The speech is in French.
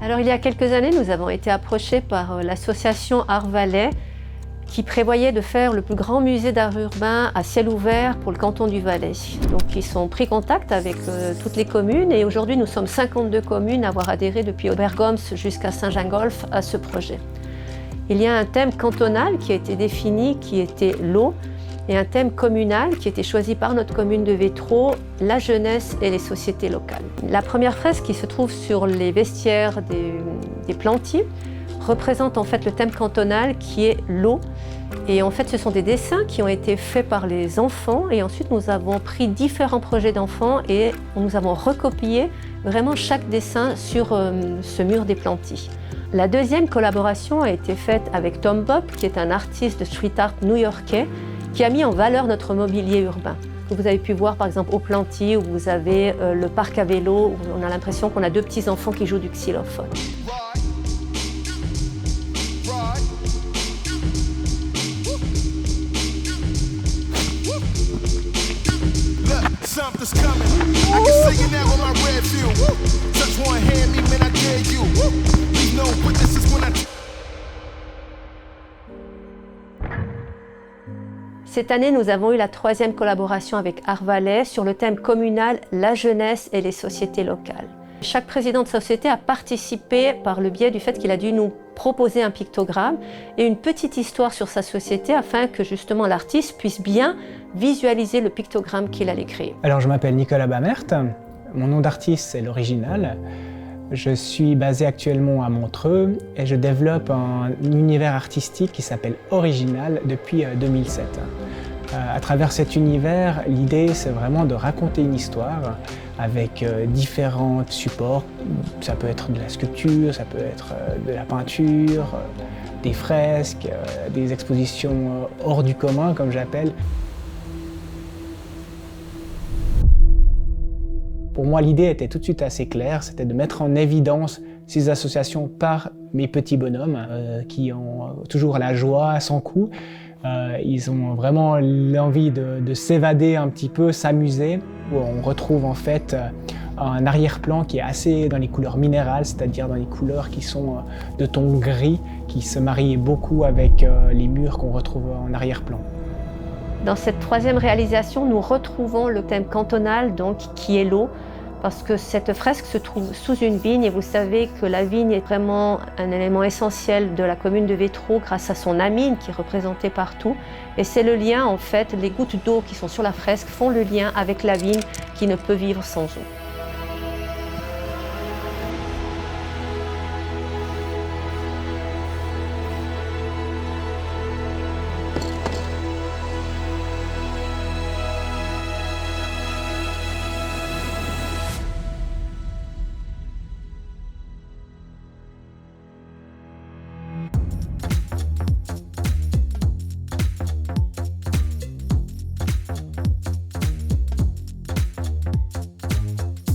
Alors il y a quelques années, nous avons été approchés par l'association Art Valais qui prévoyait de faire le plus grand musée d'art urbain à ciel ouvert pour le canton du Valais. Donc ils ont pris contact avec toutes les communes et aujourd'hui nous sommes 52 communes à avoir adhéré depuis Obergoms jusqu'à Saint-Gingolph à ce projet. Il y a un thème cantonal qui a été défini, qui était l'eau, et un thème communal qui a été choisi par notre commune de Vétro, la jeunesse et les sociétés locales. La première fresque qui se trouve sur les vestiaires des Plantiers représente en fait le thème cantonal qui est l'eau. Et en fait, ce sont des dessins qui ont été faits par les enfants et ensuite nous avons pris différents projets d'enfants et nous avons recopié vraiment chaque dessin sur ce mur des Plantiers. La deuxième collaboration a été faite avec Tom Bob, qui est un artiste de street art new-yorkais, qui a mis en valeur notre mobilier urbain. Vous avez pu voir par exemple au Plantier où vous avez le parc à vélo, où on a l'impression qu'on a deux petits enfants qui jouent du xylophone. Cette année, nous avons eu la troisième collaboration avec Art Valais sur le thème communal « La jeunesse et les sociétés locales ». Chaque président de société a participé par le biais du fait qu'il a dû nous proposer un pictogramme et une petite histoire sur sa société afin que justement l'artiste puisse bien visualiser le pictogramme qu'il allait créer. Alors je m'appelle Nicolas Bamert, mon nom d'artiste c'est l'Original. Je suis basé actuellement à Montreux et je développe un univers artistique qui s'appelle Original depuis 2007. À travers cet univers, l'idée c'est vraiment de raconter une histoire avec différents supports. Ça peut être de la sculpture, ça peut être de la peinture, des fresques, des expositions hors du commun comme j'appelle. Pour moi, l'idée était tout de suite assez claire, c'était de mettre en évidence ces associations par mes petits bonhommes qui ont toujours la joie sans coup. Ils ont vraiment l'envie de s'évader un petit peu, s'amuser. On retrouve en fait un arrière-plan qui est assez dans les couleurs minérales, c'est-à-dire dans les couleurs qui sont de ton gris, qui se marient beaucoup avec les murs qu'on retrouve en arrière-plan. Dans cette troisième réalisation, nous retrouvons le thème cantonal, donc, qui est l'eau, parce que cette fresque se trouve sous une vigne et vous savez que la vigne est vraiment un élément essentiel de la commune de Vétro grâce à son amine qui est représentée partout. Et c'est le lien, en fait, les gouttes d'eau qui sont sur la fresque font le lien avec la vigne qui ne peut vivre sans eau.